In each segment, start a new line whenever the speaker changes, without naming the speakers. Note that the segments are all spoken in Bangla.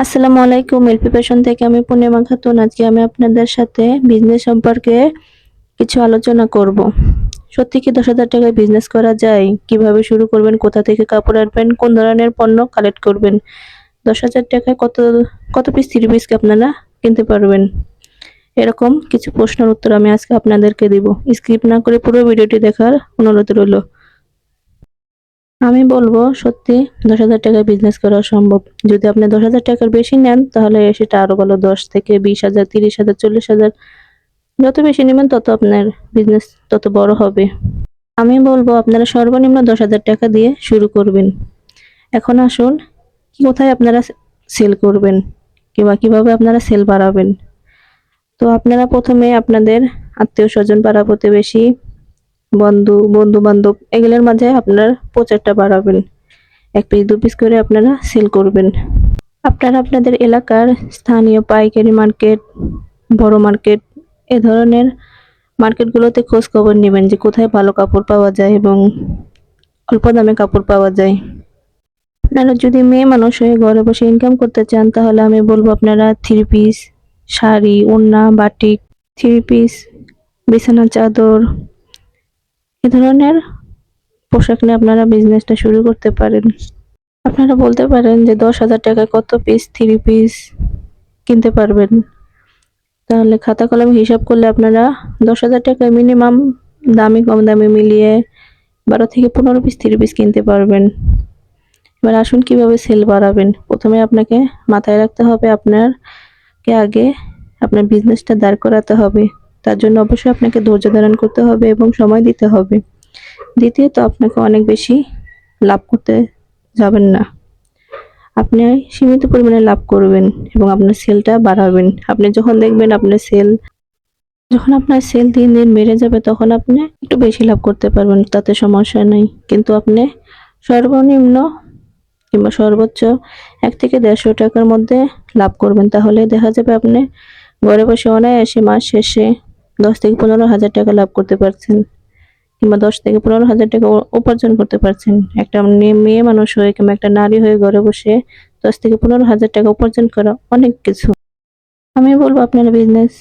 আসসালামু আলাইকুম। এলপি ফ্যাশন থেকে আমি পূর্ণিমা খাতুন। আজকে আমি আপনাদের সাথে বিজনেস সম্পর্কে কিছু আলোচনা করব। সত্যি কি 10,000 টাকায় বিজনেস করা যায়? কিভাবে শুরু করবেন? কোথা থেকে কাপড় আনবেন? কোন ধরনের পণ্য কালেক্ট করবেন? 10,000 টাকায় কত কত পিস থ্রি পিস আপনারা কিনতে পারবেন? এরকম কিছু প্রশ্নের উত্তর আমি আজকে আপনাদেরকে দিব। স্কিপ না করে পুরো ভিডিওটি দেখার অনুরোধ রইল। আমি বলবো সত্যি 10,000 টাকায় বিজনেস করা সম্ভব। যদি আপনি 10,000 টাকার বেশি নেন তাহলে সেটা আরো ভালো। 10 থেকে 20,000, 30,000, 40,000 যত বেশি নেবেন তত আপনার বিজনেস তত বড় হবে। আমি বলবো আপনারা সর্বনিম্ন 10,000 টাকা দিয়ে শুরু করবেন। এখন আসুন কোথায় আপনারা সেল করবেন কিংবা কিভাবে আপনারা সেল বাড়াবেন। তো আপনারা প্রথমে আপনাদের আত্মীয়-স্বজন, পাড়া-প্রতিবেশী, বন্ধু-বান্ধব এগুলোর মাঝে আপনার প্রচারটা বাড়াবেন। 1 পিস 2 পিস করে আপনারা সেল করবেন। আপনারা আপনাদের এলাকার স্থানীয় পাইকারি মার্কেট, বড় মার্কেট এ ধরনের মার্কেটগুলোতে খোঁজ খবর নেবেন যে কোথায় ভালো কাপড় পাওয়া যায় এবং অল্প দামে কাপড় পাওয়া যায়। আপনারা যদি মেয়ে মানুষ হয়ে ঘরে বসে ইনকাম করতে চান তাহলে আমি বলবো আপনারা থ্রি পিস, শাড়ি, ওড়না, বাটিক, থ্রি পিস, বিছানার চাদর এ ধরনের পোশাক নিয়ে আপনারা বিজনেসটা শুরু করতে পারেন। আপনারা বলতে পারেন যে 10,000 টাকায় কত পিস থ্রি পিস কিনতে পারবেন। তাহলে খাতা কলমে হিসাব করলে আপনারা 10,000 টাকায় মিনিমাম দামি কম দামি মিলিয়ে 12 থেকে 15 পিস থ্রি পিস কিনতে পারবেন। এবার আসুন কিভাবে সেল বাড়াবেন। প্রথমে আপনাকে মাথায় রাখতে হবে আপনাকে আগে আপনার বিজনেসটা দাঁড় করাতে হবে। তার জন্য অবশ্যই আপনাকে ধৈর্য ধারণ করতে হবে এবং সময় দিতে হবে। দ্বিতীয়ত আপনাকে অনেক বেশি লাভ করতে যাবেন না। আপনি সীমিত পরিমাণে লাভ করবেন এবং আপনার সেলটা বাড়াবেন। আপনি যখন দেখবেন যখন আপনার সেল দিন দিন বেড়ে যাবে তখন আপনি একটু বেশি লাভ করতে পারবেন, তাতে সমস্যা নেই। কিন্তু আপনি সর্বনিম্ন কিংবা সর্বোচ্চ 1 থেকে 150 টাকার মধ্যে লাভ করবেন। তাহলে দেখা যাবে আপনি ঘরে বসে অনায়াসে মাস শেষে 10 থেকে 15,000 টাকা লাভ করতে পারছেন কিংবা 10 থেকে 15,000 টাকা উপার্জন করতে পারছেন। একটা মেয়ে মানুষ হয়ে কিংবা একটা নারী হয়ে ঘরে বসে 10 থেকে 15,000 টাকা উপার্জন করা অনেক কিছু। আমি বলবো আপনারা বিজনেস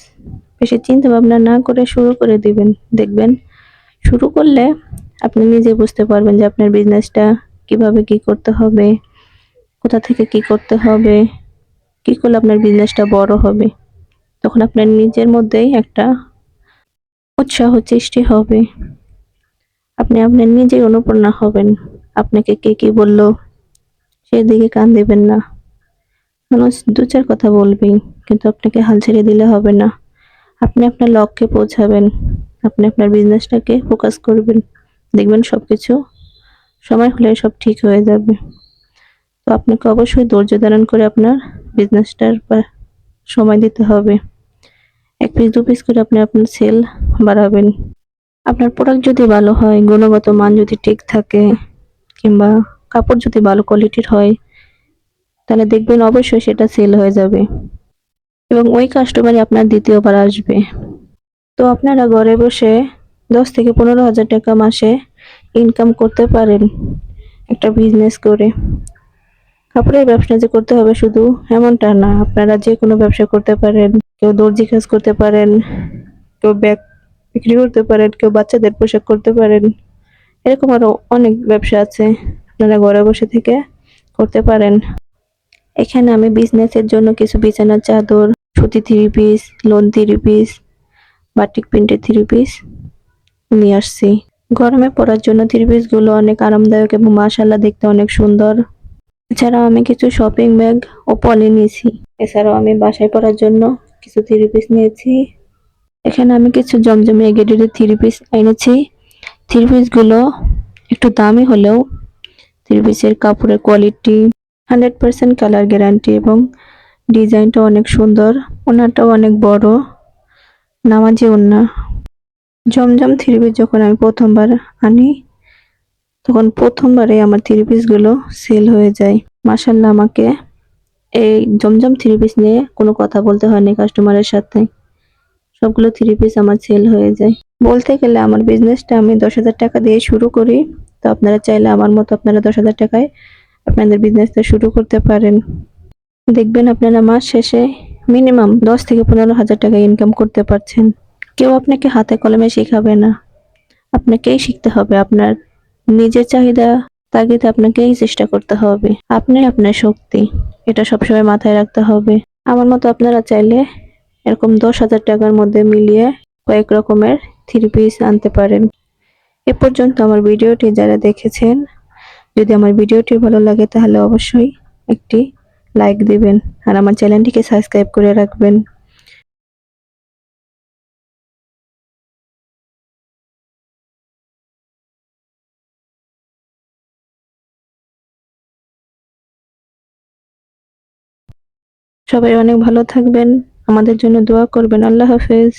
বেশি চিন্তা ভাবনা না করে শুরু করে দিবেন। দেখবেন শুরু করলে আপনি নিজে বুঝতে পারবেন যে আপনার বিজনেসটা কিভাবে কি করতে হবে, কোথা থেকে কি করতে হবে, কি করলে আপনার বিজনেসটা বড় হবে। তখন আপনার নিজের মধ্যেই একটা উৎসাহ সৃষ্টি হবে। আপনি আপনার নিজেই অনুপ্রেরণা হবেন। আপনাকে কে কি বললো সেদিকে কান দিবেন না। মানুষ 2-4 কথা বলবেই, কিন্তু আপনাকে হাল ছেড়ে দিলে হবে না। আপনি আপনার লক্ষ্যে পৌঁছাবেন। আপনি আপনার বিজনেসটাকে ফোকাস করবেন। দেখবেন সবকিছু সময় হলে সব ঠিক হয়ে যাবে। তো আপনাকে অবশ্যই ধৈর্য ধারণ করে আপনার বিজনেসটার সময় দিতে হবে। 1 পিস 2 পিস করে আপনি আপনার সেল বাড়াবেন। আপনার প্রোডাক্ট যদি ভালো হয়, গুণগত মান যদি ঠিক থাকে কিংবা কাপড় যদি ভালো কোয়ালিটির হয় তাহলে দেখবেন অবশ্যই সেটা সেল হয়ে যাবে এবং ওই কাস্টমারই আপনার দ্বিতীয়বার আসবে। তো আপনারা ঘরে বসে 10 থেকে 15,000 টাকা মাসে ইনকাম করতে পারেন একটা বিজনেস করে। কাপড়ের ব্যবসা যে করতে হবে শুধু এমনটা না, আপনারা যে কোনো ব্যবসা করতে পারেন। কেউ দর্জি কাজ করতে পারেন, কেউ ব্যাগ বিক্রি করতে পারেন, কেউ বাচ্চাদের পোশাক করতে পারেন। এরকম আরো অনেক ব্যবসা আছে, আপনারা ঘরে বসে থেকে করতে পারেন। এখানে আমি বিজনেসের জন্য কিছু বিছানার চাদর, সুতি three piece, loan three piece, batik প্রিন্টের থ্রি পিস নিয়ে আসছি। গরমে পরার জন্য থ্রি পিস গুলো অনেক আরামদায়ক এবং মাশাআল্লাহ দেখতে অনেক সুন্দর। এছাড়াও আমি কিছু শপিং ব্যাগ ও পলি নিয়েছি। এছাড়াও আমি বাসায় পরার জন্য কিছু থ্রি পিস নিয়েছি। এখানে আমি কিছু জমজমে এগেডের থ্রি পিস এনেছি। থ্রি পিস গুলো একটু দামি হলেও থ্রি পিসের কাপড়ের কোয়ালিটি 100% কালার গ্যারান্টি এবং ডিজাইনটা অনেক সুন্দর। ওনাটাও অনেক বড়, নামাজি ওন্না। জমজম থ্রি পিস যখন আমি প্রথমবার আনি তখন প্রথমবারে আমার থ্রি পিস গুলো সেল হয়ে যায়। মাশাআল্লাহ, আমাকে এই জমজম থ্রি পিস নিয়ে কোনো কথা বলতে হয়নি কাস্টমারের সাথে। সবগুলো থ্রি পিস আমার সেল হয়ে যায়। বলতে গেলে আমার বিজনেসটা আমি 10,000 টাকা দিয়ে শুরু করি। তো আপনারা চাইলে আমার মতো আপনারা 10,000 টাকায় আপনাদের বিজনেসটা শুরু করতে পারেন। দেখবেন আপনারা মাস শেষে মিনিমাম 10 থেকে 15 হাজার টাকা ইনকাম করতে পারছেন। কেউ আপনাকে হাতে কলমে শেখাবে না, আপনাকেই শিখতে হবে। আপনার নিজের চাহিদা তাগিদে আপনাকেই চেষ্টা করতে হবে। আপনি আপনার শক্তি, এটা সবসময় মাথায় রাখতে হবে। আমার মতো আপনারা চাইলে এরকম 10,000 টাকার মধ্যে মিলিয়ে কয়েক রকমের থ্রি পিস আনতে পারেন। এ পর্যন্ত আমার ভিডিওটি যারা দেখেছেন, যদি আমার ভিডিওটি ভালো লাগে তাহলে অবশ্যই একটি লাইক দিবেন আর আমার চ্যানেলটিকে সাবস্ক্রাইব করে রাখবেন। সবাই অনেক ভালো থাকবেন, আমাদের জন্য দোয়া করবেন। আল্লাহ হাফেজ।